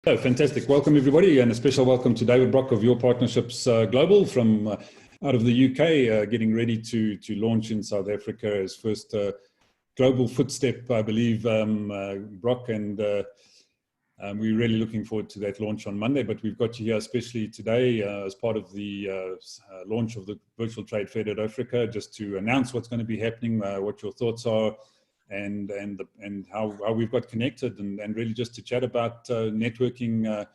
Oh, fantastic. Welcome, everybody, and a special welcome to David Brock of Your Partnerships Global from out of the UK, getting ready to launch in South Africa as first global footstep, I believe, Brock, and we're really looking forward to that launch on Monday. But we've got you here especially today as part of the launch of the virtual Trade Fair.africa, just to announce what's going to be happening, what your thoughts are, and how we've got connected, and really just to chat about networking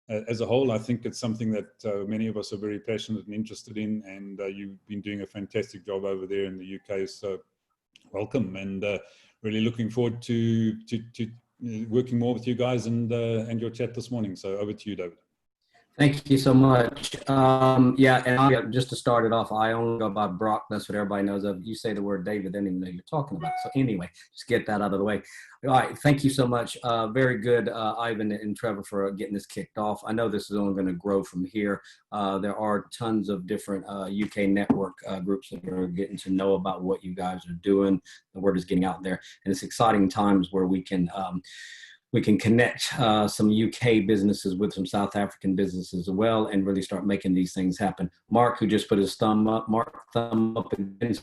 as a whole. I think it's something that many of us are very passionate and interested in, and you've been doing a fantastic job over there in the UK. So welcome, and really looking forward to working more with you guys and your chat this morning. So over to you, David. Thank you so much. Yeah, and just to start it off, I only go by Brock. That's what everybody knows of. You say the word David, they don't even know you're talking about. So anyway, just get that out of the way. All right, thank you so much. Very good, Ivan and Trevor, for getting this kicked off. I know this is only going to grow from here. There are tons of different UK network groups that are getting to know about what you guys are doing. The word is getting out there, and it's exciting times where we can connect some UK businesses with some South African businesses as well, and really start making these things happen. Mark, who just put his thumb up, again.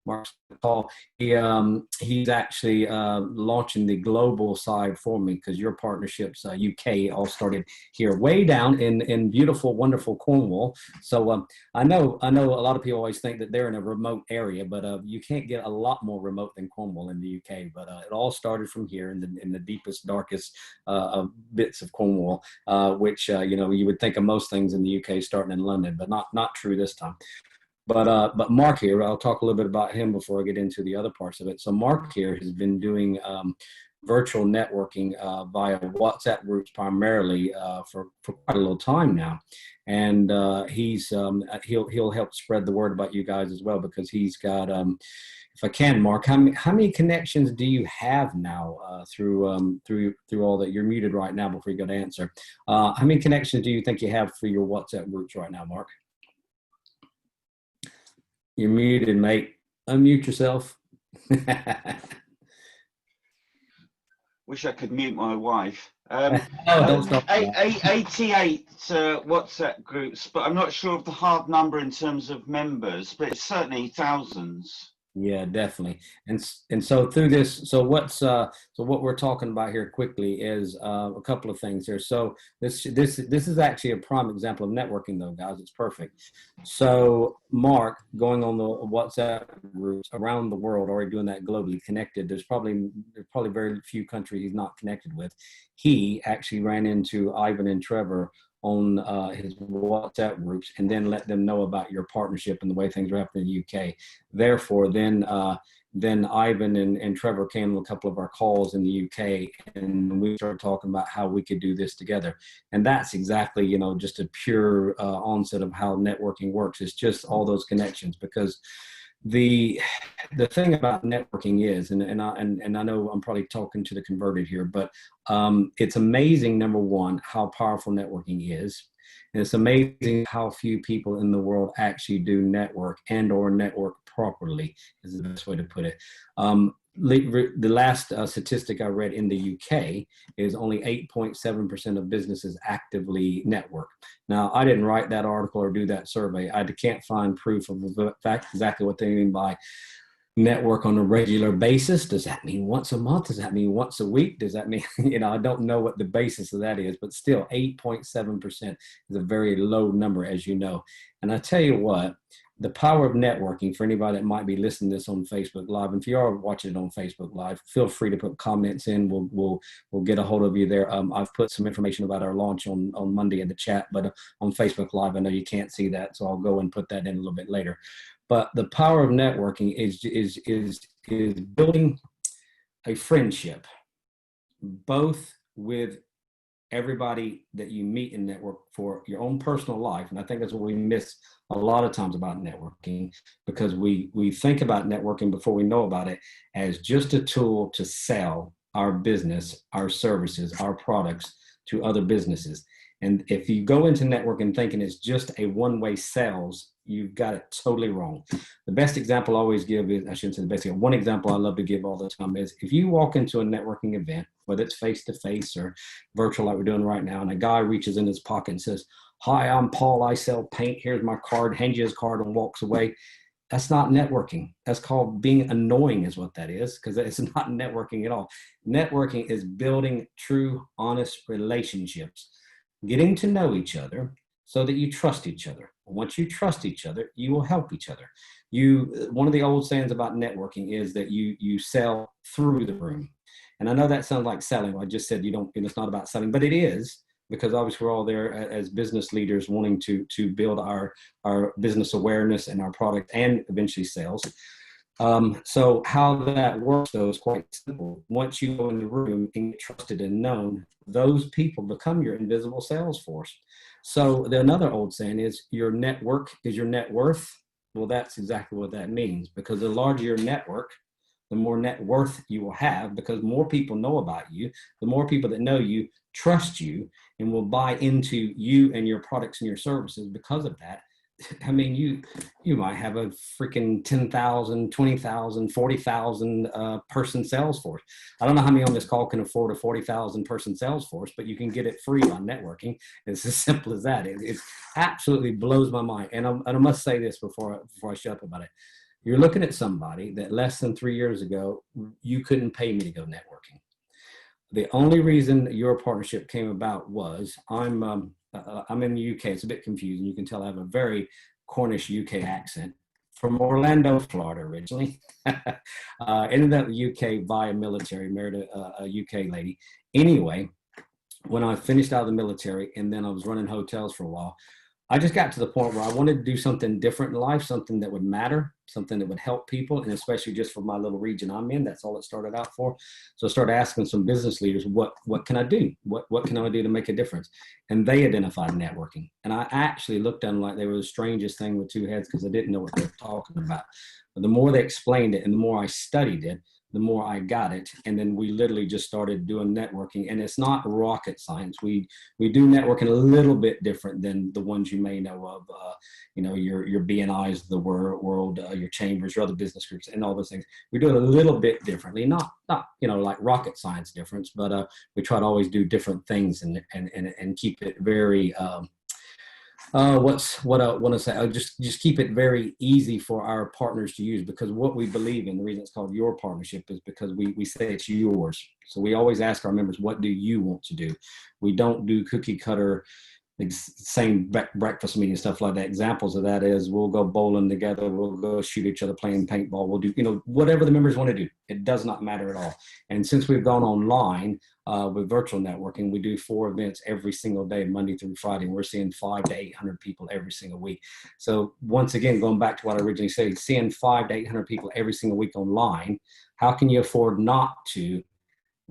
Mark's call. He's actually launching the global side for me, because Your Partnerships UK all started here, way down in beautiful, wonderful Cornwall. So I know a lot of people always think that they're in a remote area, but you can't get a lot more remote than Cornwall in the UK. But it all started from here in the deepest, darkest bits of Cornwall, which you would think of most things in the UK starting in London, but not true this time. But Mark here, I'll talk a little bit about him before I get into the other parts of it. So Mark here has been doing virtual networking via WhatsApp groups primarily for quite a little time now, and he'll help spread the word about you guys as well, because he's got. If I can, Mark, how many connections do you have now through all that? You're muted right now before you go to answer. How many connections do you think you have for your WhatsApp groups right now, Mark? You're muted, mate. Unmute yourself. Wish I could mute my wife. Don't stop. 88 WhatsApp groups, but I'm not sure of the hard number in terms of members, but it's certainly thousands. Yeah, definitely. And so through this, so what we're talking about here quickly is a couple of things here. So this is actually a prime example of networking, though, guys. It's perfect. So Mark, going on the WhatsApp groups around the world, already doing that globally, connected. There's probably very few countries he's not connected with. He actually ran into Ivan and Trevor on his WhatsApp groups, and then let them know about your partnership and the way things are happening in the UK. Therefore, then Ivan and Trevor came on a couple of our calls in the UK, and we started talking about how we could do this together. And that's exactly, just a pure onset of how networking works. It's just all those connections, because the thing about networking is, and I know I'm probably talking to the converted here, but it's amazing, number one, how powerful networking is. And it's amazing how few people in the world actually do network or network properly, is the best way to put it. The last statistic I read in the UK is only 8.7% of businesses actively network. Now, I didn't write that article or do that survey. I can't find proof of the fact exactly what they mean by network on a regular basis. Does that mean once a month? Does that mean once a week? Does that mean, I don't know what the basis of that is, but still 8.7% is a very low number, as you know. And I tell you what, the power of networking, for anybody that might be listening to this on Facebook Live, and if you are watching it on Facebook Live, feel free to put comments in. We'll get a hold of you there. I've put some information about our launch on Monday in the chat, but on Facebook Live, I know you can't see that, so I'll go and put that in a little bit later. But the power of networking is building a friendship, both with everybody that you meet in network for your own personal life. And I think that's what we miss a lot of times about networking, because we think about networking before we know about it as just a tool to sell our business, our services, our products to other businesses. And if you go into networking thinking it's just a one-way sales, you've got it totally wrong. The best example I always give is, I shouldn't say the best example, one example I love to give all the time is, if you walk into a networking event, whether it's face-to-face or virtual like we're doing right now, and a guy reaches in his pocket and says, "Hi, I'm Paul, I sell paint, here's my card," hands you his card and walks away. That's not networking. That's called being annoying is what that is, because it's not networking at all. Networking is building true, honest relationships, getting to know each other so that you trust each other. Once you trust each other, you will help each other. One of the old sayings about networking is that you sell through the room. And I know that sounds like selling. I just said it's not about selling, but it is, because obviously we're all there as business leaders wanting to build our business awareness and our product and eventually sales. So how that works, though, is quite simple. Once you go in the room and get trusted and known, those people become your invisible sales force. So another old saying is, your network is your net worth. Well, that's exactly what that means, because the larger your network, the more net worth you will have, because more people know about you. The more people that know you trust you and will buy into you and your products and your services because of that. I mean, you might have a freaking 10,000, 20,000, 40,000 person sales force. I don't know how many on this call can afford a 40,000 person sales force, but you can get it free on networking. It's as simple as that. It absolutely blows my mind. And I must say this before I shut up about it. You're looking at somebody that less than 3 years ago, you couldn't pay me to go networking. The only reason your partnership came about was I'm in the UK. It's a bit confusing. You can tell I have a very Cornish UK accent, from Orlando, Florida originally. Ended up in the UK via military, married a UK lady. Anyway, when I finished out of the military and then I was running hotels for a while, I just got to the point where I wanted to do something different in life, something that would matter, something that would help people, and especially just for my little region I'm in. That's all it started out for. So I started asking some business leaders, what can I do? What can I do to make a difference? And they identified networking. And I actually looked at them like they were the strangest thing with two heads, because I didn't know what they were talking about. But the more they explained it and the more I studied it, the more I got it. And then we literally just started doing networking. And it's not rocket science. We do networking a little bit different than the ones you may know of, your BNIs of the world, your chambers, your other business groups, and all those things. We do it a little bit differently, not like rocket science difference, but we try to always do different things and keep it very, what I want to say, just keep it very easy for our partners to use, because what we believe in, the reason it's called your partnership, is because we say it's yours. So we always ask our members, what do you want to do? We don't do cookie cutter, same breakfast meeting, stuff like that. Examples of that is, we'll go bowling together, we'll go shoot each other playing paintball, we'll do, whatever the members want to do. It does not matter at all. And since we've gone online with virtual networking, we do 4 events every single day, Monday through Friday. And we're seeing 500 to 800 people every single week. So once again, going back to what I originally said, seeing 500 to 800 people every single week online, how can you afford not to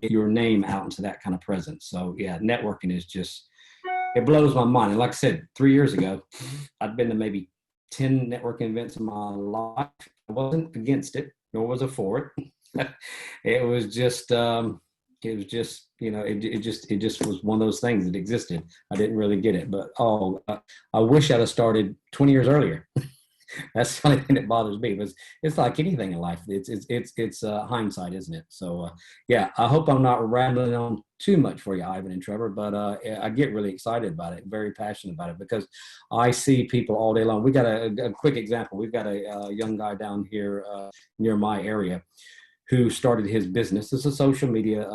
get your name out into that kind of presence? So yeah, networking is just, it blows my mind. And like I said, 3 years ago, I'd been to maybe 10 networking events in my life. I wasn't against it, nor was I for it. It was just, it just was one of those things that existed. I didn't really get it, but I wish I'd have started 20 years earlier. That's the only thing that bothers me. But it's like anything in life. It's hindsight, isn't it? So yeah, I hope I'm not rambling on too much for you, Ivan and Trevor. But I get really excited about it, very passionate about it, because I see people all day long. We got a quick example. We've got a young guy down here near my area who started his business. It's a social media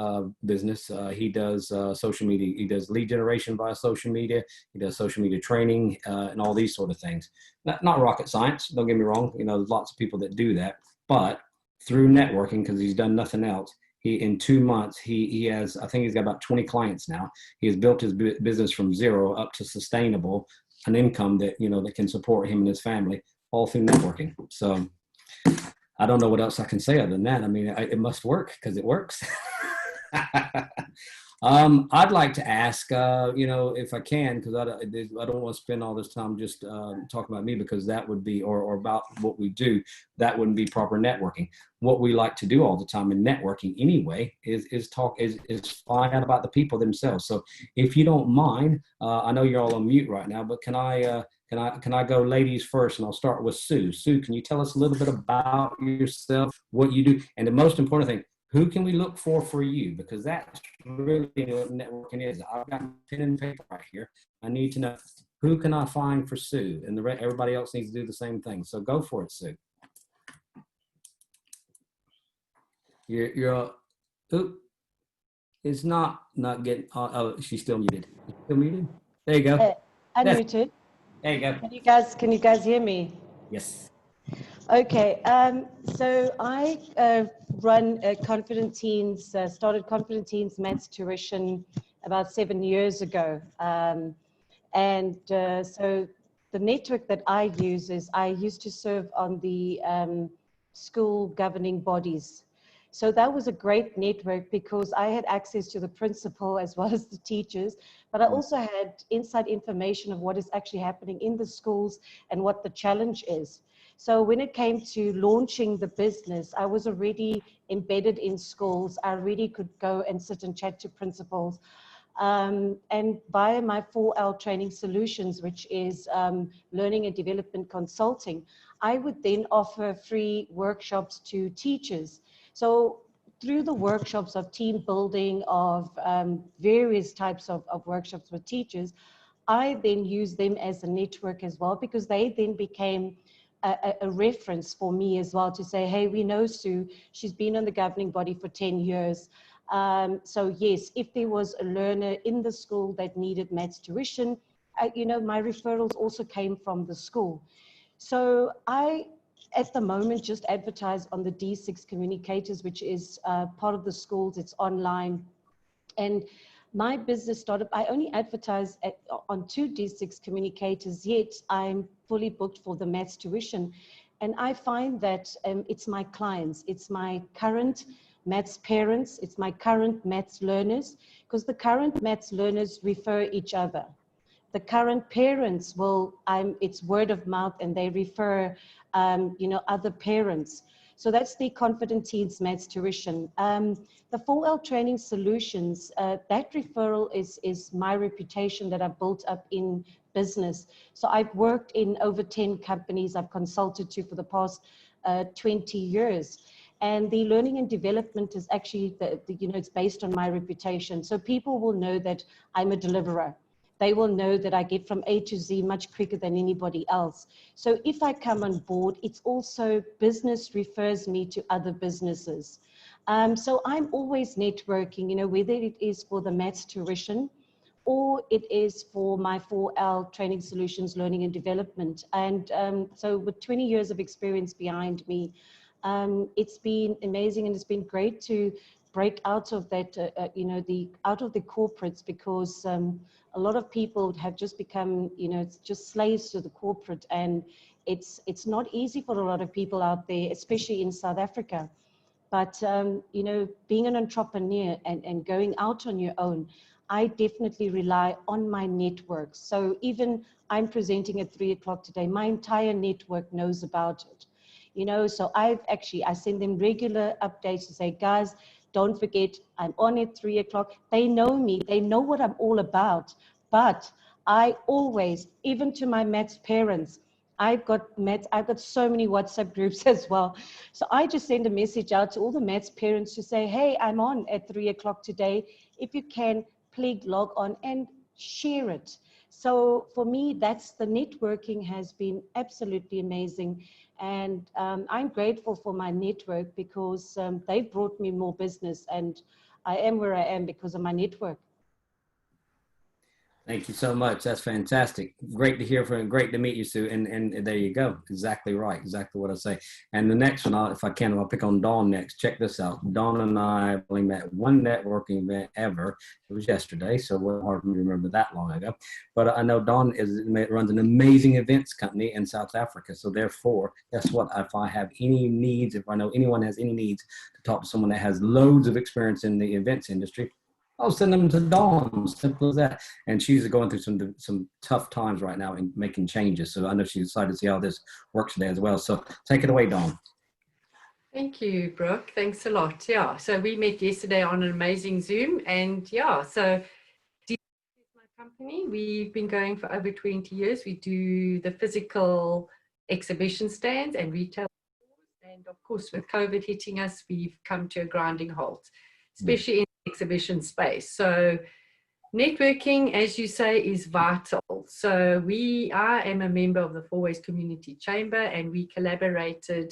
business. He does social media. He does lead generation via social media. He does social media training and all these sort of things. Not rocket science, don't get me wrong. There's lots of people that do that. But through networking, because he's done nothing else, in 2 months, he has, I think he's got about 20 clients now. He has built his business from zero up to sustainable, an income that, that can support him and his family, all through networking. So I don't know what else I can say other than that. I mean, it must work, because it works. I'd like to ask, you know, if I can, because I don't want to spend all this time just talking about me, because that would be, or about what we do, that wouldn't be proper networking. What we like to do all the time in networking anyway is find out about the people themselves. So if you don't mind, I know you're all on mute right now, but can I go ladies first, and I'll start with Sue. Sue, can you tell us a little bit about yourself, what you do, and the most important thing, who can we look for you? Because that's really what networking is. I've got pen and paper right here. I need to know, who can I find for Sue? And everybody else needs to do the same thing. So go for it, Sue. It's not getting, oh, she's still muted. Still muted? There you go. Unmuted. There you go. Can you guys hear me? Yes. Okay, so I run Confident Teens, started Confident Teens Maths Tuition about 7 years ago. So the network that I use is, I used to serve on the school governing bodies. So that was a great network because I had access to the principal as well as the teachers, but I also had inside information of what is actually happening in the schools and what the challenge is. So when it came to launching the business, I was already embedded in schools. I already could go and sit and chat to principals. And via my 4L training solutions, which is learning and development consulting, I would then offer free workshops to teachers. So through the workshops of team building, of various types of workshops with teachers, I then use them as a network as well, because they then became a reference for me as well, to say, hey, we know Sue, she's been on the governing body for 10 years. So yes, if there was a learner in the school that needed maths tuition, you know, my referrals also came from the school. So I, at the moment, just advertise on the D6 Communicators, which is part of the schools. It's online. And my business started, I only advertise on 2 D6 Communicators, yet I'm fully booked for the maths tuition. And I find that it's my clients, it's my current maths parents, it's my current maths learners, because the current maths learners refer each other. The current parents will, it's word of mouth, and they refer, you know, other parents. So that's the Confident Teens Maths Tuition. The 4L Training Solutions, that referral is my reputation that I've built up in business. So I've worked in over 10 companies I've consulted to for the past 20 years. And the learning and development is actually, you know, it's based on my reputation. So people will know that I'm a deliverer. They will know that I get from A to Z much quicker than anybody else. So if I come on board, it's also business refers me to other businesses. So I'm always networking, you know, whether it is for the maths tuition or it is for my 4L Training Solutions, Learning and Development. And so with 20 years of experience behind me, it's been amazing, and it's been great to break out of that, you know, out of the corporates, because a lot of people have just become, you know, it's just slaves to the corporate, and it's not easy for a lot of people out there, especially in South Africa. But, you know, being an entrepreneur and going out on your own, I definitely rely on my network. So even I'm presenting at 3 o'clock today, my entire network knows about it. You know, so I send them regular updates to say, guys, don't forget, I'm on at 3 o'clock. They know me, they know what I'm all about. But I always, even to my maths parents, I've got so many WhatsApp groups as well. So I just send a message out to all the maths parents to say, hey, I'm on at 3 o'clock today. If you can, please log on and share it. So for me, that's, the networking has been absolutely amazing. And I'm grateful for my network, because they've brought me more business, and I am where I am because of my network. Thank you so much. That's fantastic. Great to hear from, great to meet you, Sue. And there you go. Exactly right. Exactly what I say. And the next one, if I can, I'll pick on Dawn next. Check this out. Dawn and I only met one networking event ever. It was yesterday, so it wasn't hard for me to remember that long ago. But I know Dawn runs an amazing events company in South Africa. So therefore, guess what? If I have any needs, if I know anyone has any needs to talk to someone that has loads of experience in the events industry, I'll send them to Dawn. Simple as that. And she's going through some tough times right now and making changes. So I know she's excited to see how this works today as well. So take it away, Dawn. Thank you, Brooke. Thanks a lot. Yeah, so we met yesterday on an amazing Zoom, and yeah, so DFC is my company. We've been going for over 20 years. We do the physical exhibition stands and retail stores, and of course, with COVID hitting us, we've come to a grinding halt, especially in the exhibition space. So networking, as you say, is vital. So I am a member of the Four Ways Community Chamber, and we collaborated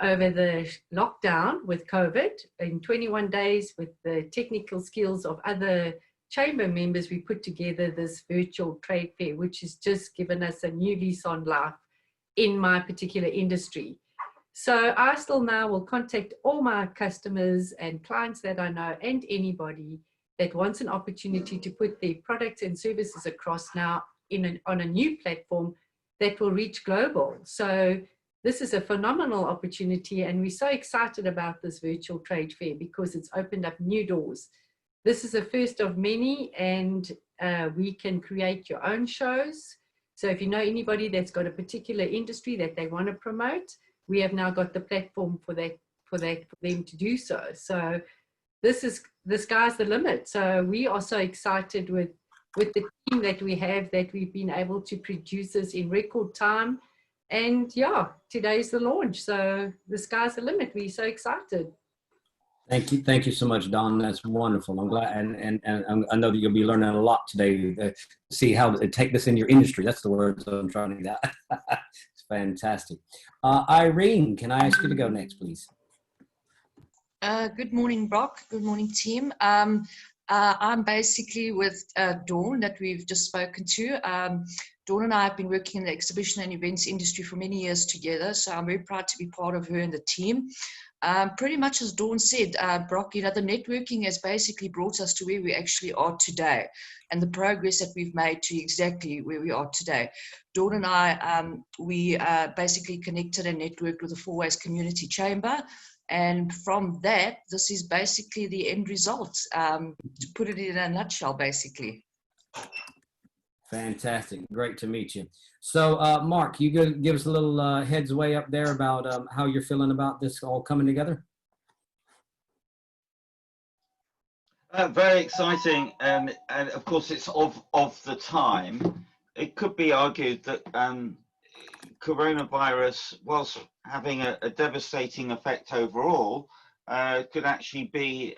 over the lockdown with COVID in 21 days with the technical skills of other chamber members. We put together this virtual trade fair, which has just given us a new lease on life in my particular industry. So I still now will contact all my customers and clients that I know, and anybody that wants an opportunity to put their products and services across now on a new platform that will reach global. So this is a phenomenal opportunity, and we're so excited about this virtual trade fair because it's opened up new doors. This is the first of many, and we can create your own shows. So if you know anybody that's got a particular industry that they want to promote, we have now got the platform for them to do so. So the sky's the limit. So we are so excited with the team that we have, that we've been able to produce this in record time. And yeah, today's the launch. So the sky's the limit. We're so excited. Thank you so much, Don. That's wonderful. I'm glad, and I know that you'll be learning a lot today to see how to take this in your industry. That's the words I'm trying to get out. It's fantastic. Irene, can I ask you to go next, please? Good morning, Brock. Good morning, team. I'm basically with Dawn that we've just spoken to. Dawn and I have been working in the exhibition and events industry for many years together, so I'm very proud to be part of her and the team. Pretty much as Dawn said, Brock, you know, the networking has basically brought us to where we actually are today, and the progress that we've made to exactly where we are today. Dawn and I, we basically connected and networked with the Four Ways Community Chamber, and from that, this is basically the end result, to put it in a nutshell, basically. Fantastic. Great to meet you. So, Mark, you give us a little heads way up there about how you're feeling about this all coming together? Very exciting, and of course it's of the time. It could be argued that coronavirus, whilst having a devastating effect overall, could actually be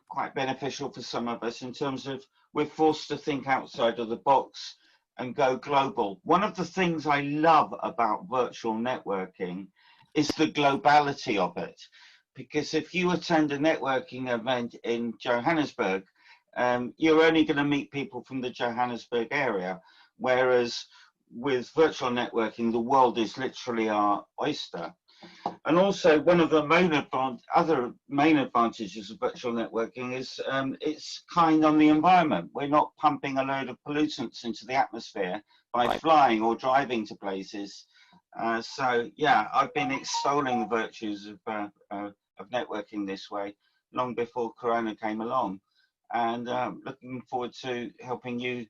quite beneficial for some of us in terms of we're forced to think outside of the box and go global. One of the things I love about virtual networking is the globality of it. Because if you attend a networking event in Johannesburg, you're only going to meet people from the Johannesburg area, whereas with virtual networking, the world is literally our oyster. And also, one of the other main advantages of virtual networking is it's kind on the environment. We're not pumping a load of pollutants into the atmosphere by flying or driving to places. So yeah, I've been extolling the virtues of networking this way long before Corona came along, and looking forward to helping you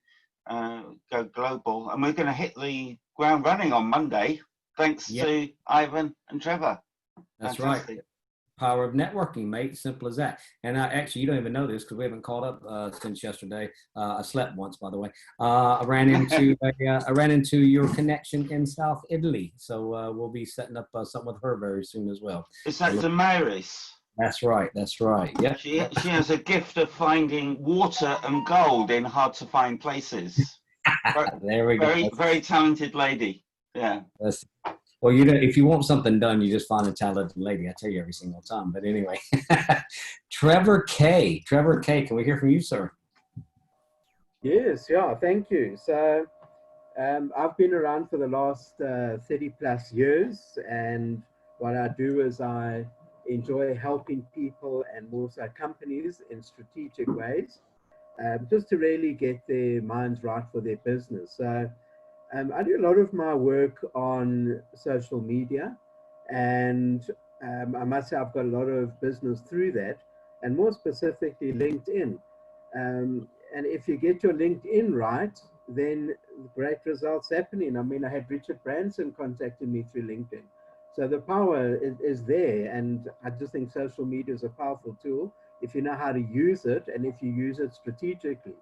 go global. And we're going to hit the ground running on Monday. Thanks to Ivan and Trevor. That's fantastic. Right. Power of networking, mate. Simple as that. And actually, you don't even know this because we haven't caught up since yesterday. I slept once, by the way. I ran into your connection in South Italy, so we'll be setting up something with her very soon as well. Is that Damaris? That's right. That's right. Yeah. She has a gift of finding water and gold in hard to find places. There we go. Very talented lady. Yeah. Well, you know, if you want something done, you just find a talented lady. I tell you every single time. But anyway, Trevor K. Trevor K. Can we hear from you, sir? Yes. Yeah. Thank you. So, I've been around for the last 30 plus years, and what I do is I enjoy helping people and also companies in strategic ways, just to really get their minds right for their business. So. I do a lot of my work on social media, and I must say I've got a lot of business through that. and more specifically LinkedIn. And if you get your LinkedIn right, then great results happening. I mean, I had Richard Branson contacting me through LinkedIn. So the power is there, and I just think social media is a powerful tool if you know how to use it and if you use it strategically.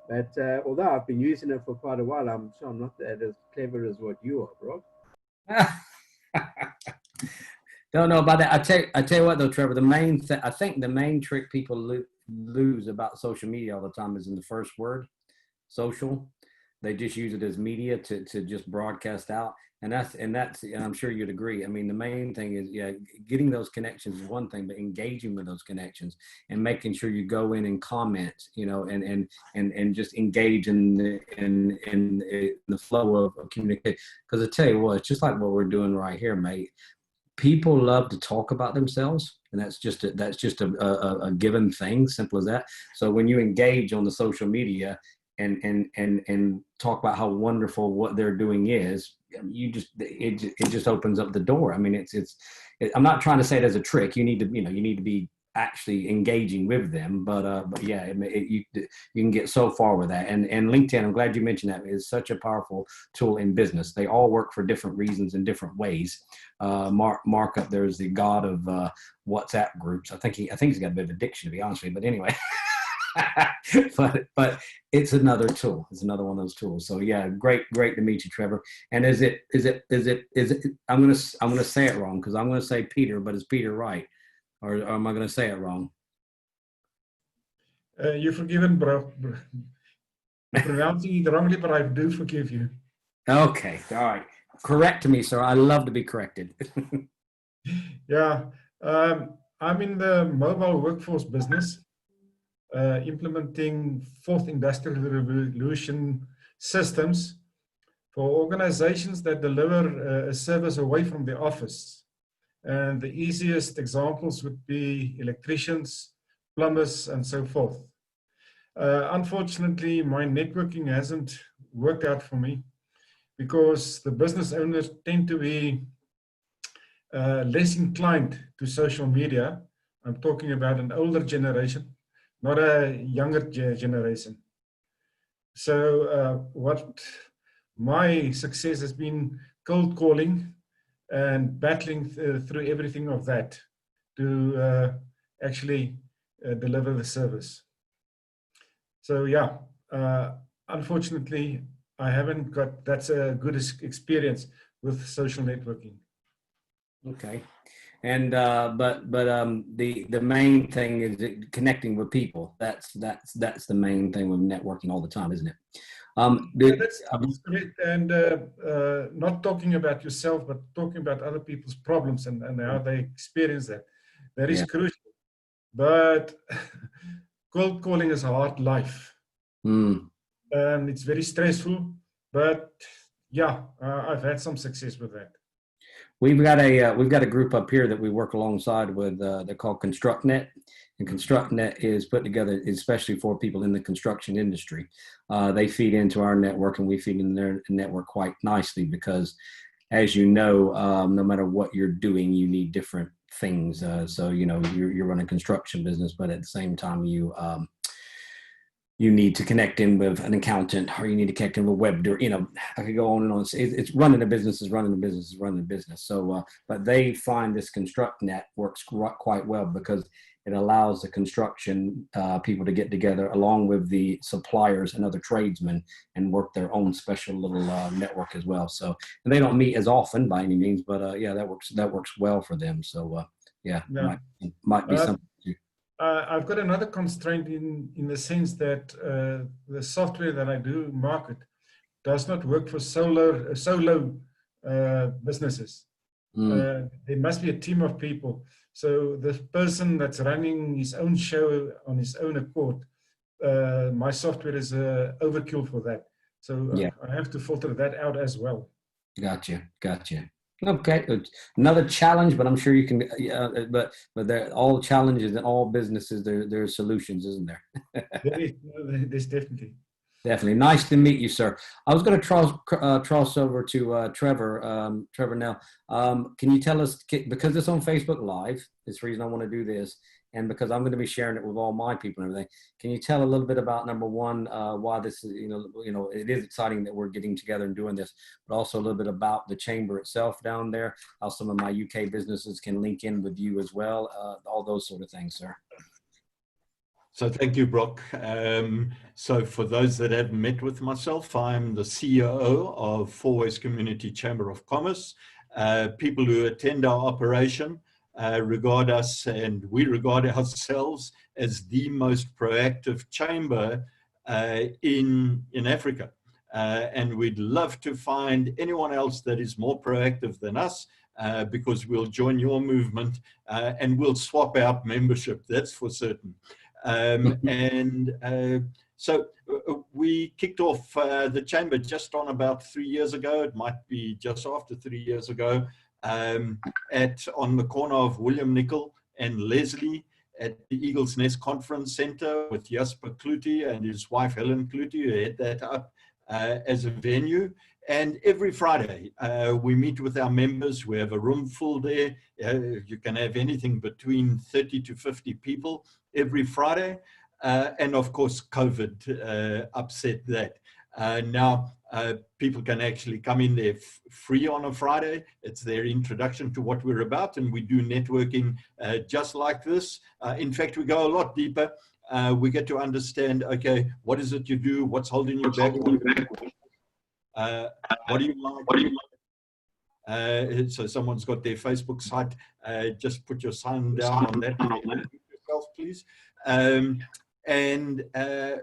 But although I've been using it for quite a while, I'm sure I'm not that as clever as what you are, bro. Don't know about that. I tell you what though, Trevor, I think the main trick people lose about social media all the time is in the first word, social. They just use it as media to just broadcast out. And I'm sure you'd agree. I mean, the main thing is, yeah, getting those connections is one thing, but engaging with those connections and making sure you go in and comment, you know, and just engage in the flow of communication. Because I tell you what, it's just like what we're doing right here, mate. People love to talk about themselves, and that's just a given thing, simple as that. So when you engage on the social media and talk about how wonderful what they're doing is, it just opens up the door. I mean, I'm not trying to say it as a trick. You need to be actually engaging with them, but yeah, you can get so far with that. And LinkedIn, I'm glad you mentioned that, is such a powerful tool in business. They all work for different reasons in different ways. Mark up there is the god of WhatsApp groups. I think he's got a bit of addiction, to be honest with you, but anyway. but it's another tool. It's another one of those tools. So yeah, great to meet you, Trevor. And is it I'm gonna say it wrong because I'm gonna say Peter, but is Peter right? Or am I going to say it wrong? You're forgiven, bro. You're pronouncing it wrongly, but I do forgive you. Okay, all right. Correct me, sir. I love to be corrected. Yeah, I'm in the mobile workforce business, implementing fourth industrial revolution systems for organizations that deliver a service away from the office. And the easiest examples would be electricians, plumbers, and so forth. Unfortunately, my networking hasn't worked out for me because the business owners tend to be less inclined to social media. I'm talking about an older generation, not a younger generation. So what my success has been cold calling and battling through everything of that to actually deliver the service. So yeah, unfortunately, I haven't got that's a good experience with social networking. Okay, and but the main thing is connecting with people. That's the main thing with networking all the time, isn't it? That's correct. And not talking about yourself, but talking about other people's problems and how they experience that. That is crucial. But cold calling is a hard life. It's very stressful. But yeah, I've had some success with that. We've got a group up here that we work alongside with. They're called ConstructNet, and ConstructNet is put together especially for people in the construction industry. They feed into our network, and we feed in their network quite nicely because, as you know, no matter what you're doing, you need different things. So you know you're running a construction business, but at the same time you need to connect in with an accountant, or you need to connect in with web. You know, I could go on and on. It's running a business is running a business is running a business. So, but they find this ConstructNet works quite well because it allows the construction people to get together along with the suppliers and other tradesmen and work their own special little network as well. So, and they don't meet as often by any means, but yeah, that works well for them. So, yeah. Might be something. I've got another constraint in the sense that the software that I do market does not work for solo businesses. There must be a team of people. So the person that's running his own show on his own accord, my software is overkill for that. So yeah. I have to filter that out as well. Gotcha. Okay, another challenge, but I'm sure you can. But there, all challenges in all businesses, there are solutions, isn't there? There's definitely. Nice to meet you, sir. I was going to cross over to Trevor. Trevor, now, can you tell us, because it's on Facebook Live, this reason I want to do this, And because I'm going to be sharing it with all my people and everything, can you tell a little bit about, number one, why this is, it is exciting that we're getting together and doing this, but also a little bit about the chamber itself down there, how some of my UK businesses can link in with you as well, all those sort of things, sir. So thank you, Brock. So for those that haven't met with myself, I'm the CEO of Four Ways Community Chamber of Commerce. People who attend our operation regard us, and we regard ourselves as the most proactive chamber in Africa. And we'd love to find anyone else that is more proactive than us, because we'll join your movement and we'll swap out membership, that's for certain. So we kicked off the chamber just on about 3 years ago. It might be just after 3 years ago, on the corner of William Nicol and Leslie at the Eagle's Nest Conference Center with Jasper Kloete and his wife Helen Kloete, who had that up as a venue. And every Friday, we meet with our members. We have a room full there. You can have anything between 30 to 50 people every Friday. And of course, COVID upset that. Now, people can actually come in there free on a Friday. It's their introduction to what we're about. And we do networking just like this. In fact, we go a lot deeper. We get to understand, okay, what is it you do? What's holding you back? What do you like? So someone's got their Facebook site. Just put your sign down on that yourself, please. And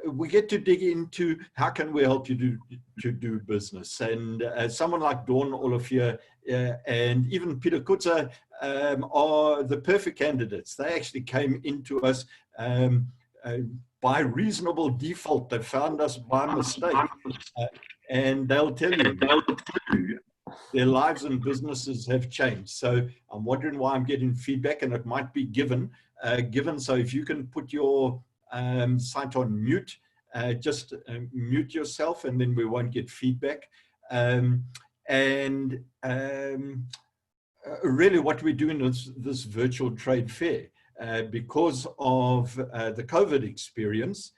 we get to dig into how can we help you to do business. And someone like Dawn Olivier and even Peter Kutzer are the perfect candidates. They actually came into us by reasonable default. They found us by mistake. And they'll tell you their lives and businesses have changed. So I'm wondering why I'm getting feedback, and it might be given. So if you can put your site on mute, just mute yourself, and then we won't get feedback. Really what we're doing is this virtual trade fair. Because of the COVID experience,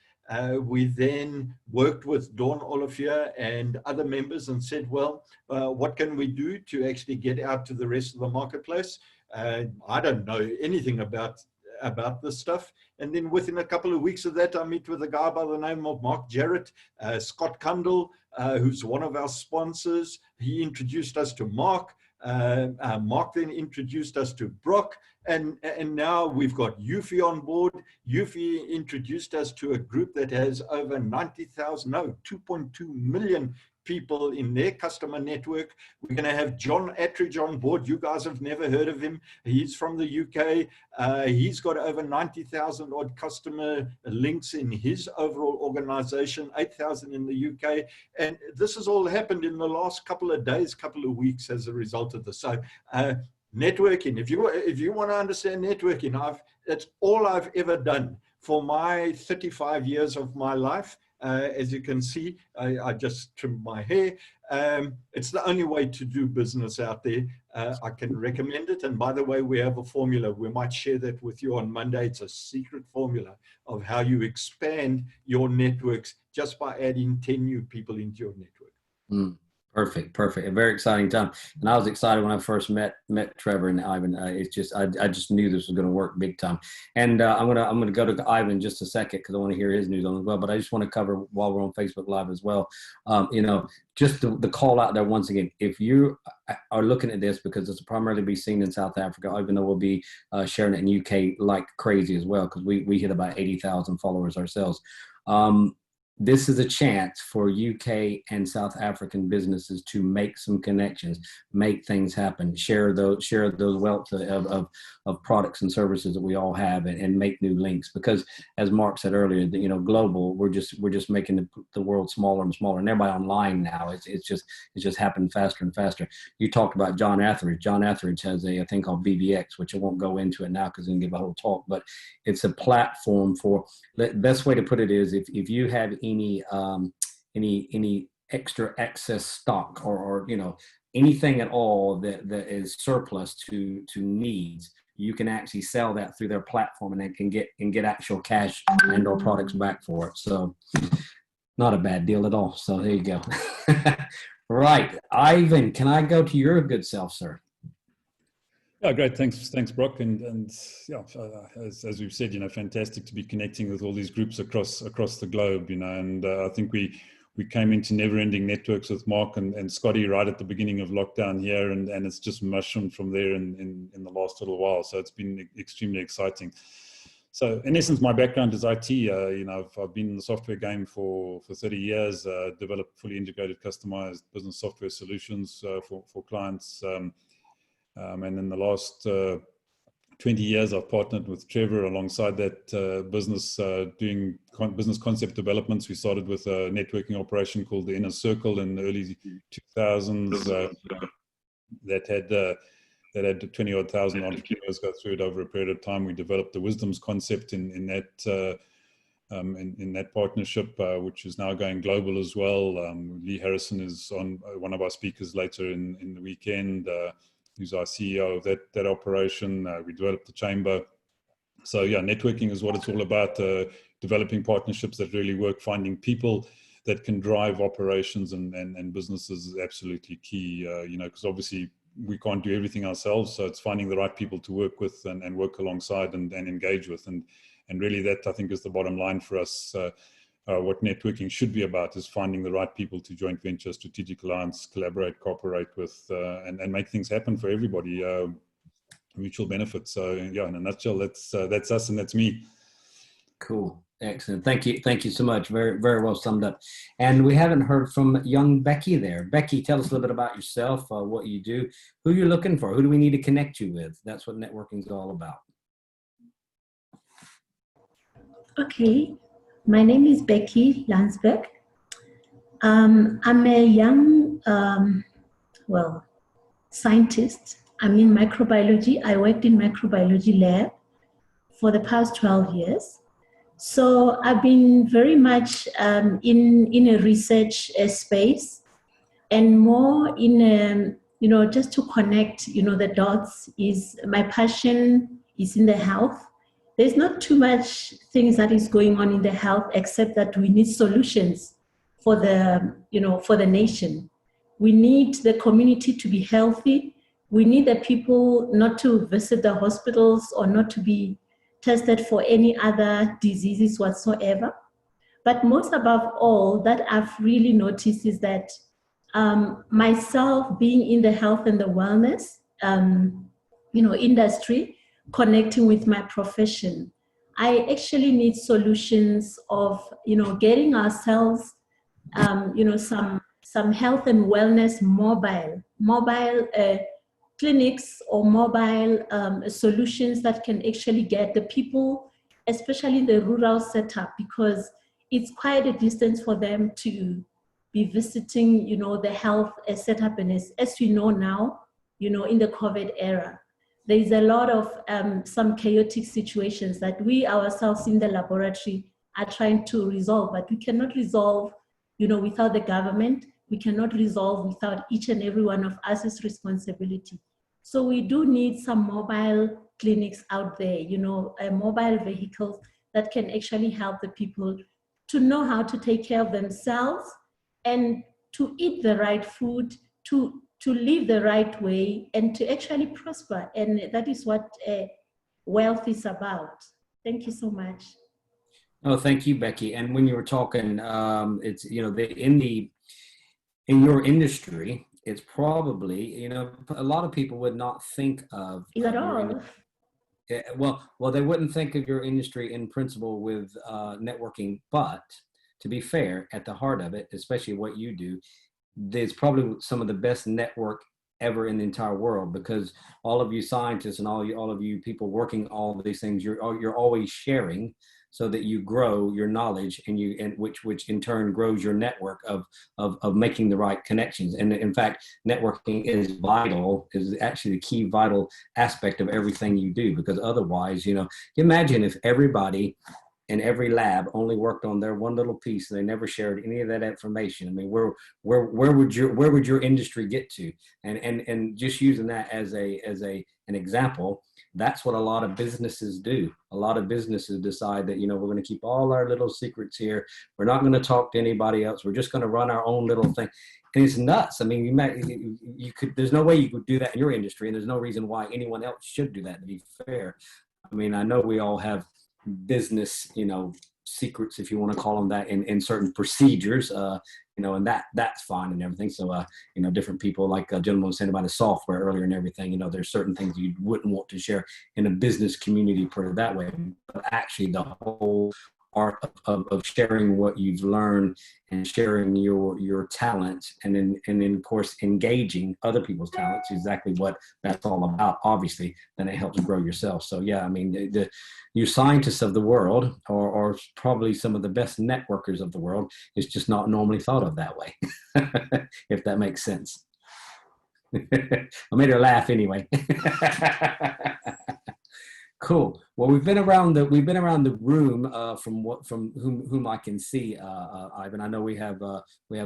we then worked with Dawn Olivier and other members and said, well, what can we do to actually get out to the rest of the marketplace? I don't know anything about this stuff. And then within a couple of weeks of that, I meet with a guy by the name of Mark Jarrett, Scott Kundle, who's one of our sponsors. He introduced us to Mark. Mark then introduced us to Brock. And now we've got Yuffie on board. Yuffie introduced us to a group that has over 2.2 million people in their customer network. We're going to have John Attridge on board. You guys have never heard of him. He's from the UK. He's got over 90,000 odd customer links in his overall organization, 8,000 in the UK. And this has all happened in the last couple of days, couple of weeks as a result of this. So networking, if you want to understand networking, that's all I've ever done for my 35 years of my life. As you can see, I just trimmed my hair. It's the only way to do business out there. I can recommend it. And by the way, we have a formula. We might share that with you on Monday. It's a secret formula of how you expand your networks just by adding 10 new people into your network. Perfect. A very exciting time. And I was excited when I first met Trevor and Ivan. It's just I just knew this was going to work big time. And I'm gonna go to Ivan in just a second because I want to hear his news on it as well. But I just want to cover while we're on Facebook Live as well. Just the call out there once again. If you are looking at this, because it's primarily be seen in South Africa, even though we'll be sharing it in UK like crazy as well, because we hit about 80,000 followers ourselves. This is a chance for UK and South African businesses to make some connections, make things happen, share those wealth of products and services that we all have, and make new links. Because as Mark said earlier, global, we're just making the world smaller and smaller, and everybody online now. It's just happened faster and faster. You talked about John Attridge. John Attridge has a thing called BBX, which I won't go into it now because I can give a whole talk, but it's a platform for. The best way to put it is if you have any extra excess stock or anything at all that is surplus to needs, you can actually sell that through their platform, and they can get actual cash and or products back for it. So not a bad deal at all. So there you go. Right. Ivan, can I go to your good self, sir? Yeah, great. Thanks, Brock. And yeah, as we've said, fantastic to be connecting with all these groups across the globe, and I think we came into never-ending networks with Mark and Scotty right at the beginning of lockdown here, and it's just mushroomed from there in the last little while. So it's been extremely exciting. So in essence, my background is IT. I've been in the software game for 30 years, developed fully integrated, customized business software solutions for clients. And in the last 20 years, I've partnered with Trevor alongside that business, doing business concept developments. We started with a networking operation called the Inner Circle in the early 2000s that had 20-odd thousand entrepreneurs go through it over a period of time. We developed the Wisdoms concept in that partnership, which is now going global as well. Lee Harrison is on one of our speakers later in the weekend. Who's our CEO of that operation. We developed the chamber. So yeah, networking is what it's all about, developing partnerships that really work, finding people that can drive operations and businesses is absolutely key, because obviously we can't do everything ourselves. So it's finding the right people to work with and work alongside and engage with. And really that, I think, is the bottom line for us. What networking should be about is finding the right people to joint venture, strategic alliance, collaborate, cooperate with, and make things happen for everybody, mutual benefits. So yeah, in a nutshell, that's us and that's me. Cool. Excellent. Thank you so much. Very, very well summed up. And we haven't heard from young Becky there. Becky, tell us a little bit about yourself, what you do, who you're looking for, who do we need to connect you with? That's what networking is all about. Okay. My name is Becky Landsberg. I'm a young, scientist. I'm in microbiology. I worked in microbiology lab for the past 12 years. So I've been very much in a research space, and more in, just to connect, the dots. Is my passion is in the health. There's not too much things that is going on in the health, except that we need solutions for the nation. We need the community to be healthy. We need the people not to visit the hospitals or not to be tested for any other diseases whatsoever. But most above all, that I've really noticed is that myself being in the health and the wellness, industry, connecting with my profession, I actually need solutions of, getting ourselves, some health and wellness mobile clinics or mobile solutions that can actually get the people, especially in the rural setup, because it's quite a distance for them to be visiting, the health setup. And as we know now, in the COVID era, there's a lot of some chaotic situations that we ourselves in the laboratory are trying to resolve, but we cannot resolve, without the government. We cannot resolve without each and every one of us's responsibility. So we do need some mobile clinics out there, mobile vehicles that can actually help the people to know how to take care of themselves and to eat the right food, to live the right way, and to actually prosper. And that is what wealth is about. Thank you so much. Oh, thank you, Becky. And when you were talking, it's, in your industry, it's probably, a lot of people would not think of. Is that all? Well, they wouldn't think of your industry in principle with networking, but to be fair, at the heart of it, especially what you do, there's probably some of the best network ever in the entire world, because all of you scientists and all of you people working all of these things, you're always sharing, so that you grow your knowledge and which in turn grows your network of making the right connections. And in fact, networking is actually the key vital aspect of everything you do, because otherwise, imagine if everybody in every lab only worked on their one little piece and they never shared any of that information. I mean, where would your industry get to? And just using that as a an example, that's what a lot of businesses do. A lot of businesses decide that, we're going to keep all our little secrets here. We're not going to talk to anybody else. We're just going to run our own little thing. And it's nuts. I mean, there's no way you could do that in your industry, and there's no reason why anyone else should do that, to be fair. I mean, I know we all have business, secrets, if you want to call them that, in certain procedures, and that's fine and everything. So, different people, like a gentleman was saying about the software earlier and everything, there's certain things you wouldn't want to share in a business community, put it that way. But actually the whole art of sharing what you've learned and sharing your talents, and then of course engaging other people's talents, exactly what that's all about, obviously, then it helps grow yourself. So yeah, I mean, you scientists of the world or probably some of the best networkers of the world is just not normally thought of that way. If that makes sense. I made her laugh anyway. Cool. Well, we've been around the room from whom I can see, Ivan. I know we have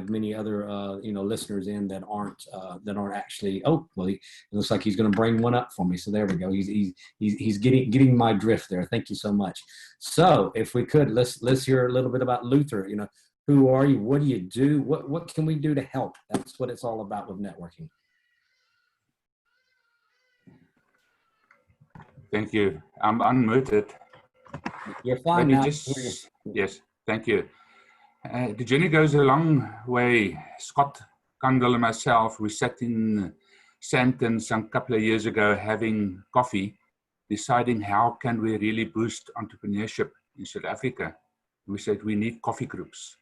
many other listeners in that aren't actually. Oh, well, it looks like he's going to bring one up for me. So there we go. He's getting my drift there. Thank you so much. So if we could, let's hear a little bit about Luther. Who are you? What do you do? What can we do to help? That's what it's all about with networking. Thank you. I'm unmuted. You're fine now. Yes, thank you. The journey goes a long way. Scott Kandel and myself, we sat in Sandton some couple of years ago having coffee, deciding how can we really boost entrepreneurship in South Africa. We said we need coffee groups.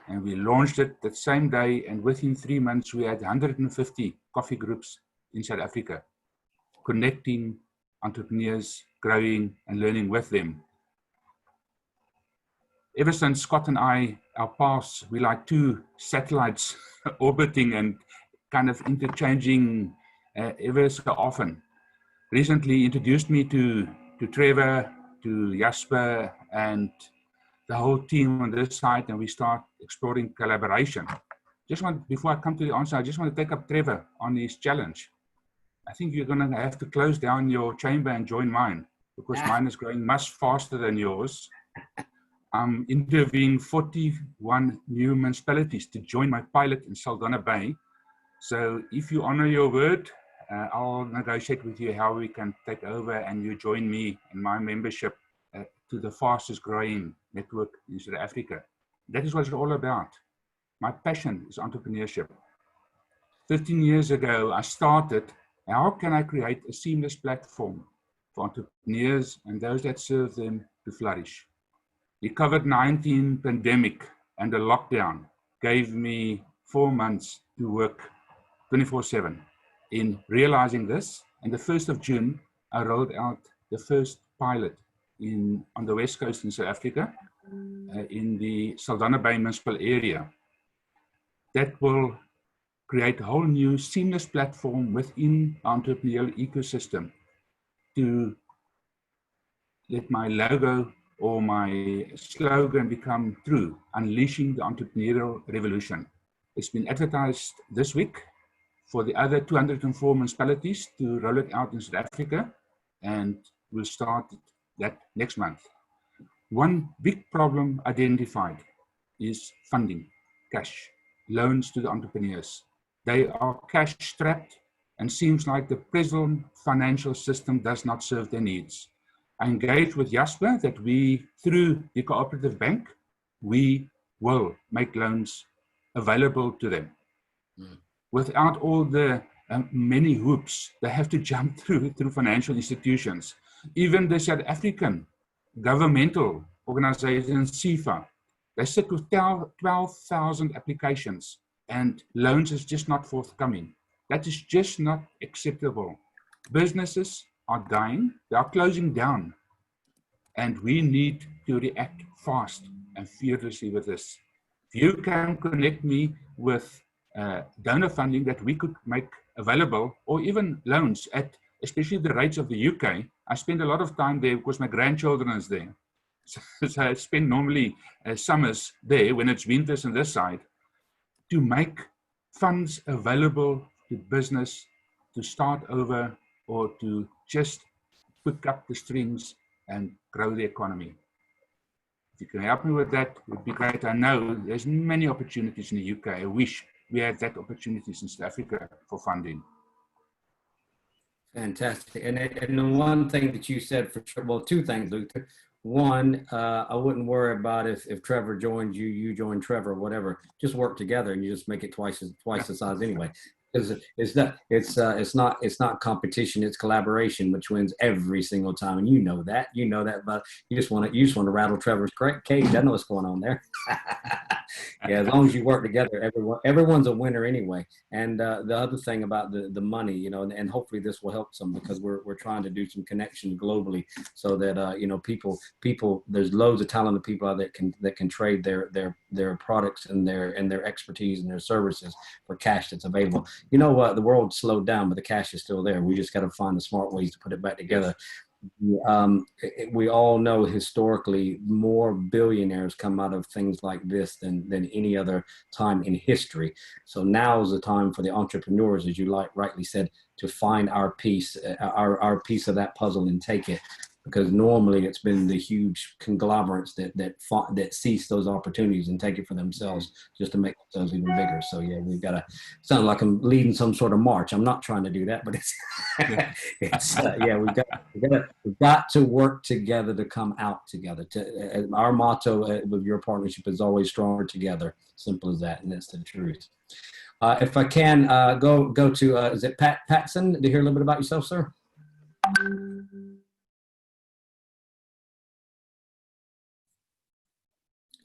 And we launched it that same day, and within 3 months we had 150 coffee groups in South Africa, connecting entrepreneurs, growing and learning with them. Ever since Scott and I, our paths, we like two satellites orbiting and kind of interchanging ever so often. Recently introduced me to Trevor, to Jasper, and the whole team on this side, and we start exploring collaboration. Before I come to the answer, I just want to take up Trevor on his challenge. I think you're going to have to close down your chamber and join mine, because mine is growing much faster than yours. I'm interviewing 41 new municipalities to join my pilot in Saldanha Bay. So if you honor your word, I'll negotiate with you how we can take over and you join me in my membership to the fastest growing network in South Africa. That is what it's all about. My passion is entrepreneurship. 13 years ago, I started, how can I create a seamless platform for entrepreneurs and those that serve them to flourish? The COVID-19 pandemic and the lockdown gave me 4 months to work 24/7 in realizing this. And the 1st of June, I rolled out the first pilot on the West Coast in South Africa, in the Saldanha Bay municipal area. That will create a whole new seamless platform within the entrepreneurial ecosystem to let my logo or my slogan become true, unleashing the entrepreneurial revolution. It's been advertised this week for the other 204 municipalities to roll it out in South Africa, and we'll start that next month. One big problem identified is funding, cash, loans to the entrepreneurs. They are cash strapped and seems like the present financial system does not serve their needs. I engaged with Jasper that we, through the cooperative bank, we will make loans available to them. Without all the many hoops they have to jump through financial institutions. Even the South African governmental organization, CIFA, they sit with 12,000 applications and loans is just not forthcoming. That is just not acceptable. Businesses are dying, they are closing down, and we need to react fast and fearlessly with this. If you can connect me with donor funding that we could make available, or even loans at especially the rates of the UK. I spend a lot of time there because my grandchildren is there. So I spend normally summers there when it's winters on this side to make funds available to business to start over or to just pick up the strings and grow the economy. If you can help me with that, it would be great. I know there's many opportunities in the UK. I wish we had that opportunities in South Africa for funding. Fantastic. And the one thing that you said for sure, well, two things, Luther. One, I wouldn't worry about if Trevor joins you, you join Trevor, whatever. Just work together, and you just make it twice the size anyway. Because it's not competition, it's collaboration, which wins every single time, and you know that. But you just want to rattle Trevor's cage. I know what's going on there. Yeah, as long as you work together, everyone's a winner anyway. And the other thing about the money, you know, and hopefully this will help some, because we're trying to do some connection globally, so that you know, people there's loads of talented people out there that can trade their products and their expertise and their services for cash that's available. You know what? The world slowed down, but the cash is still there. We just got to find the smart ways to put it back together. We all know historically more billionaires come out of things like this than any other time in history. So now is the time for the entrepreneurs, as you rightly said, to find our piece of that puzzle and take it. Because normally it's been the huge conglomerates that seize those opportunities and take it for themselves, just to make themselves even bigger. So yeah, we've got to, sound like I'm leading some sort of march. I'm not trying to do that, but yeah, we've got to work together to come out together. Our motto with your partnership is always stronger together. Simple as that, and that's the truth. If I can go to, is it Patson? To hear a little bit about yourself, sir?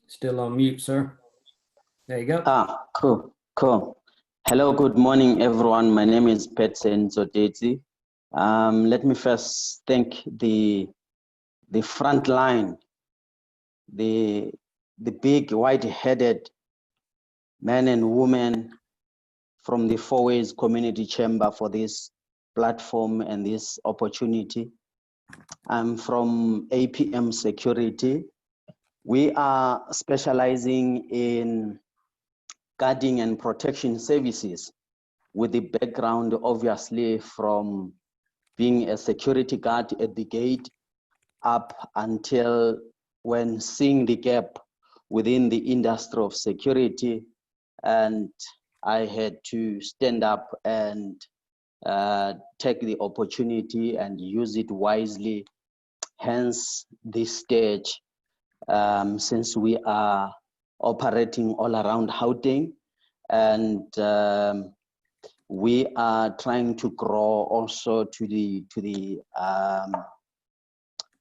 Still on mute, sir. There you go. Cool. Hello, good morning, everyone. My name is Petsen Zodeti. Let me first thank the front line, the big white-headed men and women from the Four Ways Community Chamber for this platform and this opportunity. I'm from APM Security. We are specializing in guarding and protection services, with the background obviously from being a security guard at the gate up until when seeing the gap within the industry of security, and I had to stand up and take the opportunity and use it wisely, hence this stage. Since we are operating all around Gauteng, and we are trying to grow also to the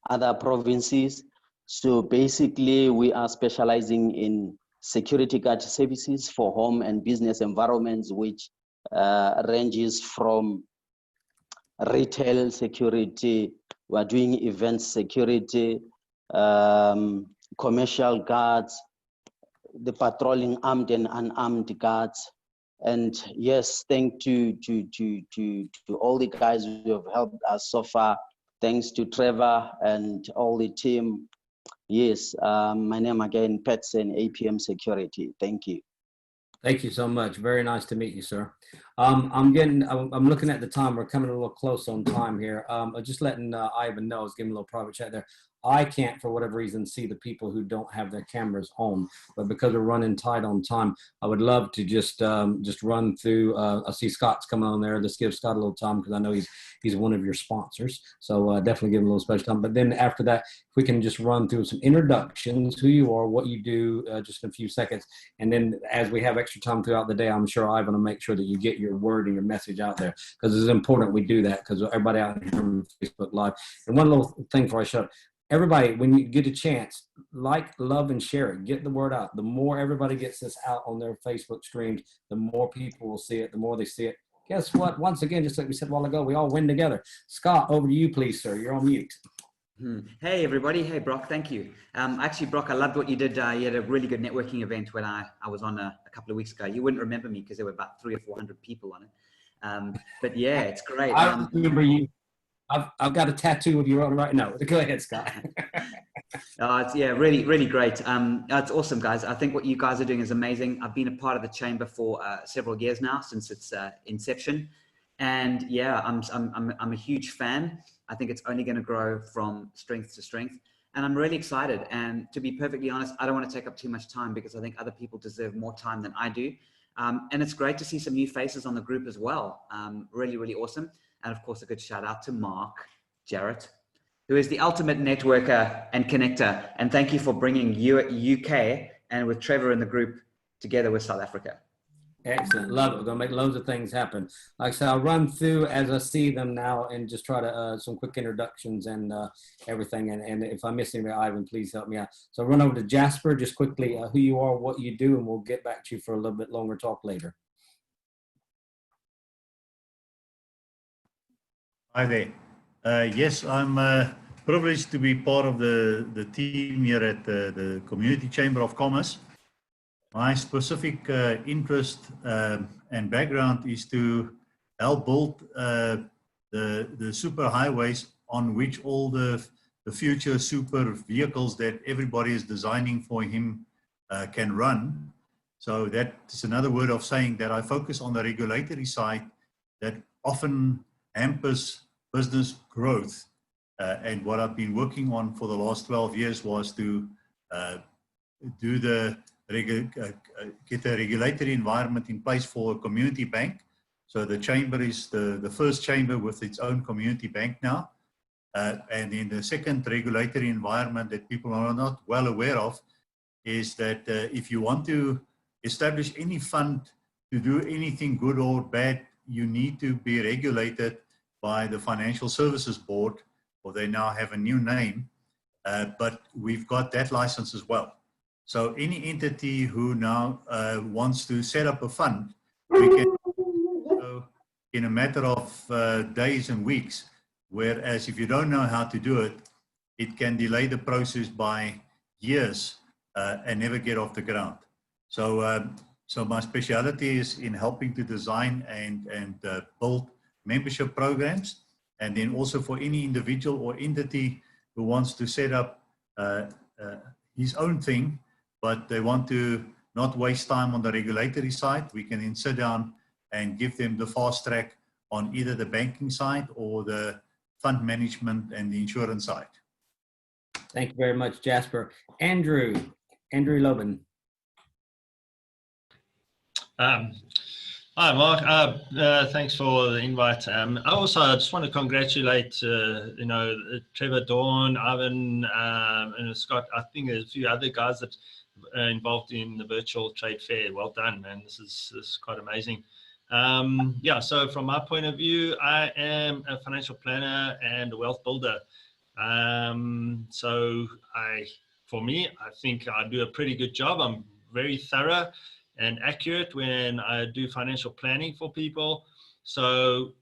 other provinces. So basically, we are specializing in security guard services for home and business environments, which ranges from retail security. We are doing event security, commercial guards, the patrolling armed and unarmed guards. And yes, thank you to all the guys who have helped us so far. Thanks to Trevor and all the team. Yes, my name again, Petsen, APM Security. Thank you. Thank you so much. Very nice to meet you, sir. I'm looking at the time. We're coming a little close on time here. Just letting Ivan know, I was giving a little private chat there. I can't, for whatever reason, see the people who don't have their cameras on, but because we're running tight on time, I would love to just run through. I see Scott's coming on there. Let's give Scott a little time, because I know he's one of your sponsors. So definitely give him a little special time. But then after that, if we can just run through some introductions, who you are, what you do, just in a few seconds. And then as we have extra time throughout the day, I'm sure Ivan will make sure that you get your word and your message out there, because it's important we do that, because everybody out here on Facebook Live. And one little thing before I shut up. Everybody, when you get a chance, like, love, and share it. Get the word out. The more everybody gets this out on their Facebook streams, the more people will see it. The more they see it. Guess what? Once again, just like we said a while ago, we all win together. Scott, over to you, please, sir. You're on mute. Hey, everybody. Hey, Brock. Thank you. Actually, Brock, I loved what you did. You had a really good networking event when I was on a couple of weeks ago. You wouldn't remember me because there were about 300 or 400 people on it. But yeah, it's great. I remember you. I've got a tattoo of your own right now. Go ahead, Scott. It's really, really great. It's awesome, guys. I think what you guys are doing is amazing. I've been a part of the chamber for several years now, since its inception. And yeah, I'm a huge fan. I think it's only going to grow from strength to strength. And I'm really excited. And to be perfectly honest, I don't want to take up too much time because I think other people deserve more time than I do. And it's great to see some new faces on the group as well. Really, really awesome. And of course, a good shout out to Mark Jarrett, who is the ultimate networker and connector. And thank you for bringing UK and with Trevor in the group together with South Africa. Excellent. Love it. We're going to make loads of things happen. Like I said, I'll run through as I see them now and just try to, some quick introductions and everything. And if I miss anybody, Ivan, please help me out. So I'll run over to Jasper, just quickly, who you are, what you do, and we'll get back to you for a little bit longer talk later. Hi there. Yes, I'm privileged to be part of the team here at the Community Chamber of Commerce. My specific interest and background is to help build the super highways on which all the future super vehicles that everybody is designing for him can run. So that is another word of saying that I focus on the regulatory side that often hampers business growth. And what I've been working on for the last 12 years was to get a regulatory environment in place for a community bank. So the chamber is the first chamber with its own community bank now. And in the second regulatory environment that people are not well aware of is that if you want to establish any fund to do anything good or bad, you need to be regulated by the Financial Services Board, or they now have a new name, but we've got that license as well. So any entity who now wants to set up a fund, we can do in a matter of days and weeks, whereas if you don't know how to do it, it can delay the process by years and never get off the ground. So, so my specialty is in helping to design and build membership programs, and then also for any individual or entity who wants to set up his own thing, but they want to not waste time on the regulatory side, we can then sit down and give them the fast track on either the banking side or the fund management and the insurance side. Thank you very much, Jasper. Andrew Lobin. Hi, Mark. Thanks for the invite. I just want to congratulate, Trevor, Dawn, Ivan, and Scott. I think there's a few other guys that are involved in the virtual trade fair. Well done, man. This is quite amazing. Yeah, so from my point of view, I am a financial planner and a wealth builder. For me, I think I do a pretty good job. I'm very thorough and accurate when I do financial planning for people. So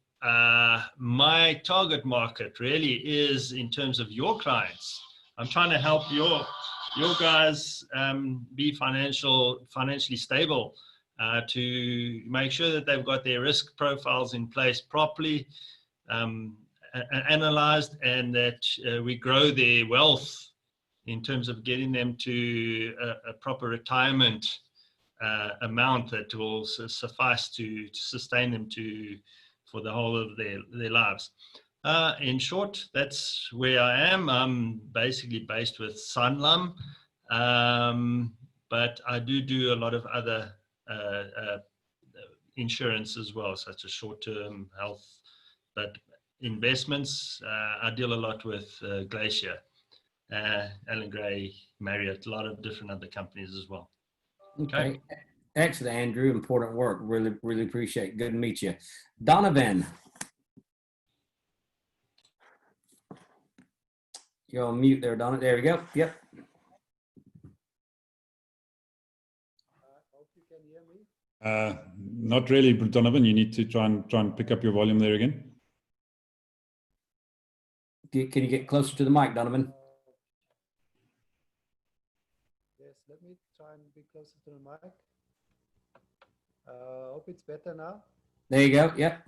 my target market really is in terms of your clients. I'm trying to help your guys be financially stable, to make sure that they've got their risk profiles in place properly, analyzed, and that we grow their wealth in terms of getting them to a proper retirement amount that will suffice to sustain them for the whole of their lives. In short, that's where I am. I'm basically based with Sanlam, but I do a lot of other insurance as well, such as short-term health, but investments, I deal a lot with Glacier, Alan Gray, Marriott, a lot of different other companies as well. Okay. Excellent, Andrew. Important work. Really appreciate it. Good to meet you. Donovan. You're on mute there, Donovan. There we go. Yep. Not really, Donovan. You need to try and pick up your volume there again. Can you get closer to the mic, Donovan? Yes, let me try and be closer to the mic. Hope it's better now. There you go. Yep.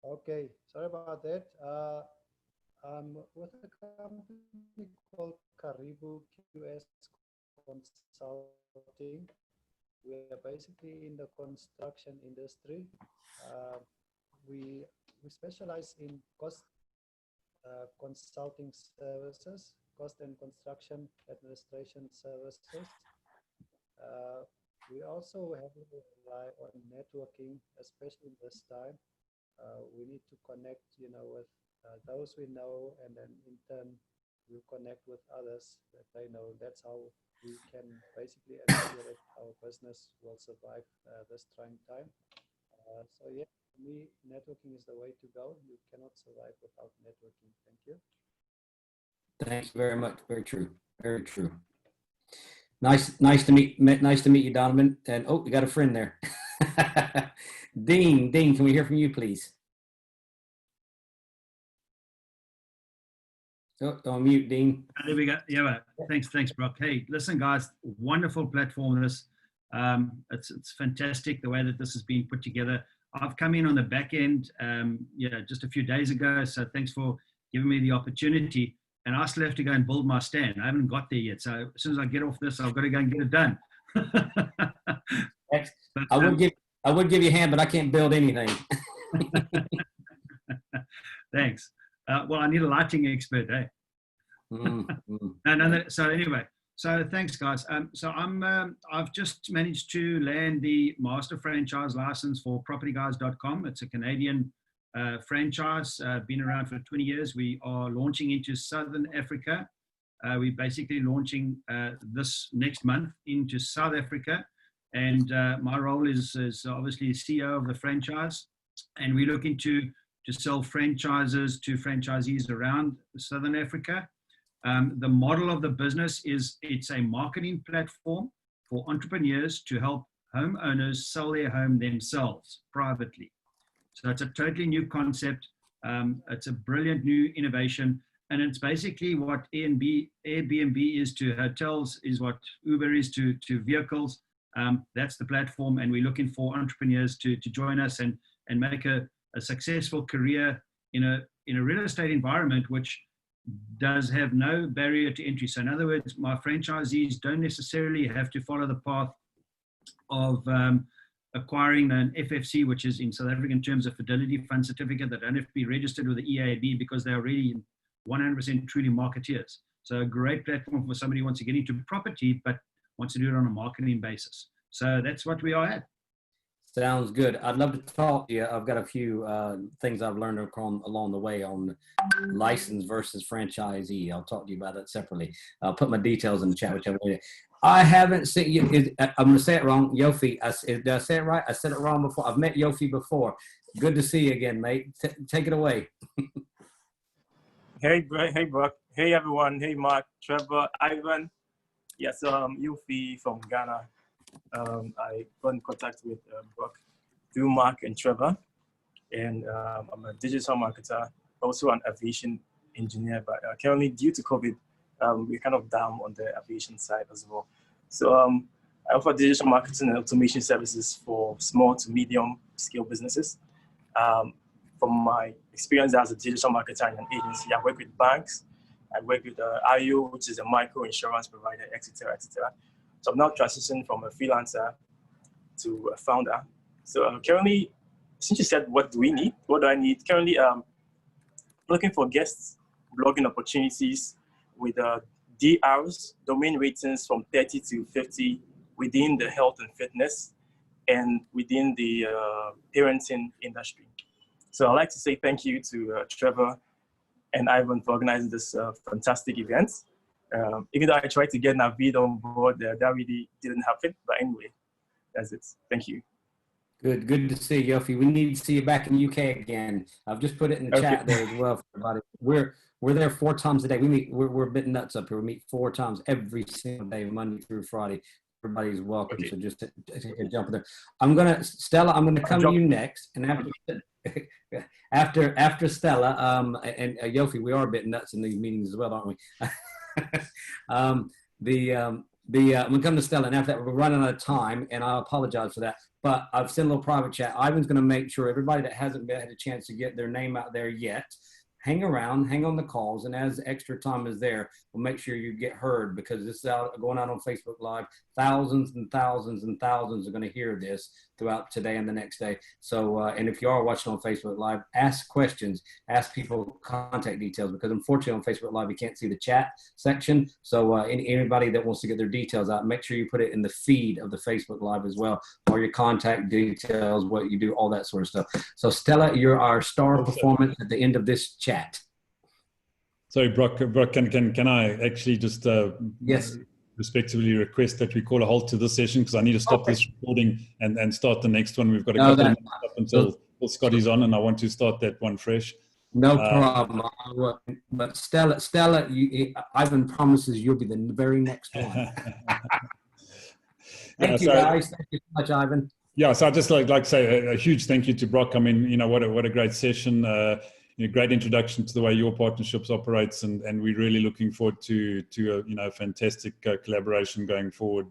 Okay, sorry about that. I'm with a company called Karibu QS Consulting. We are based basically in the construction industry. We specialize in cost consulting services, cost and construction administration services. We also heavily rely on networking, especially this time. We need to connect, with those we know, and then in turn, we connect with others that they know. That's how we can basically ensure that our business will survive this trying time. So yeah, for me, networking is the way to go. You cannot survive without networking. Thank you. Thank you very much. Very true. Very true. Nice to meet you, Donovan. And oh, we got a friend there. Dean, can we hear from you, please? Oh, on mute, Dean. There we go. Yeah, thanks, Brock. Hey, listen, guys, wonderful platform. This, it's fantastic the way that this has been put together. I've come in on the back end, just a few days ago. So thanks for giving me the opportunity. And I still have to go and build my stand. I haven't got there yet. So as soon as I get off this, I've got to go and get it done. But, I would give you a hand, but I can't build anything. Thanks. Well, I need a lighting expert, eh? So anyway, so thanks, guys. So I've just managed to land the master franchise license for propertyguys.com. It's a Canadian franchise, been around for 20 years. We are launching into Southern Africa. We're basically launching this next month into South Africa. And my role is obviously CEO of the franchise. And we're looking to sell franchises to franchisees around Southern Africa. The model of the business is it's a marketing platform for entrepreneurs to help homeowners sell their home themselves privately. So it's a totally new concept. It's a brilliant new innovation. And it's basically what Airbnb is to hotels, is what Uber is to vehicles. That's the platform. And we're looking for entrepreneurs to join us and make a successful career in a real estate environment, which does have no barrier to entry. So in other words, my franchisees don't necessarily have to follow the path of acquiring an FFC, which is in South African terms a fidelity fund certificate. They don't have to be registered with the EAB because they're already 100% truly marketeers. So a great platform for somebody who wants to get into property but wants to do it on a marketing basis. So that's what we are at. Sounds good. I'd love to talk to you. I've got a few things I've learned along the way on license versus franchisee. I'll talk to you about that separately. I'll put my details in the chat, whichever way. I haven't seen you. I'm going to say it wrong. Yofi. Did I say it right? I said it wrong before. I've met Yofi before. Good to see you again, mate. Take it away. Hey, Brock. Hey, everyone. Hey, Mark, Trevor, Ivan. Yes, Yofi from Ghana. I got in contact with Brock through Mark and Trevor, and I'm a digital marketer, also an aviation engineer, but currently due to COVID, we're kind of down on the aviation side as well. So I offer digital marketing and automation services for small to medium scale businesses. From my experience as a digital marketer in an agency, I work with banks, I work with IO, which is a micro insurance provider, etc., etc. So I'm now transitioning from a freelancer to a founder. So currently, since you said, what do we need? What do I need? Currently, looking for guests, blogging opportunities with DRs, domain ratings from 30 to 50 within the health and fitness and within the parenting industry. So I'd like to say thank you to Trevor and Ivan for organizing this fantastic event. Even though I tried to get Navid on board, that really didn't happen. But anyway, that's it. Thank you. Good to see you, Yofi. We need to see you back in the UK again. I've just put it in the chat there as well for everybody. We're there 4 times a day. We're a bit nuts up here. We meet 4 times every single day, Monday through Friday. Everybody's welcome. So just take a jump there. Stella, I'm gonna come to you next, and after Stella and Yofi, we are a bit nuts in these meetings as well, aren't we? I'm gonna come to Stella, and after that, we're running out of time, and I apologize for that. But I've sent a little private chat. Ivan's gonna make sure everybody that hasn't had a chance to get their name out there yet hang around, hang on the calls, and as extra time is there, we'll make sure you get heard, because this is going out on Facebook Live. Thousands and thousands and thousands are going to hear this throughout today and the next day. So, and if you are watching on Facebook Live, ask questions, ask people contact details, because unfortunately on Facebook Live, you can't see the chat section. So anybody that wants to get their details out, make sure you put it in the feed of the Facebook Live as well, or your contact details, what you do, all that sort of stuff. So Stella, you're our star performance at the end of this chat. Sorry, Brock, can I actually just yes, respectively request that we call a halt to this session, because I need to stop this recording and start the next one. We've got a couple of minutes up until Scotty's on, and I want to start that one fresh. No problem. But Stella, Ivan promises you'll be the very next one. Thank you, guys. Thank you so much, Ivan. Yeah, so I'd just like to say a huge thank you to Brock. I mean, what a great session. Great introduction to the way your partnerships operates, and we're really looking forward to a fantastic collaboration going forward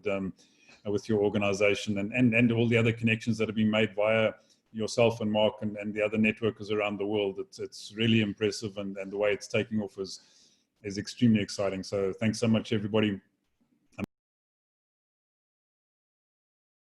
with your organization and all the other connections that have been made via yourself and Mark and the other networkers around the world. It's really impressive, and the way it's taking off is extremely exciting. So thanks so much, everybody.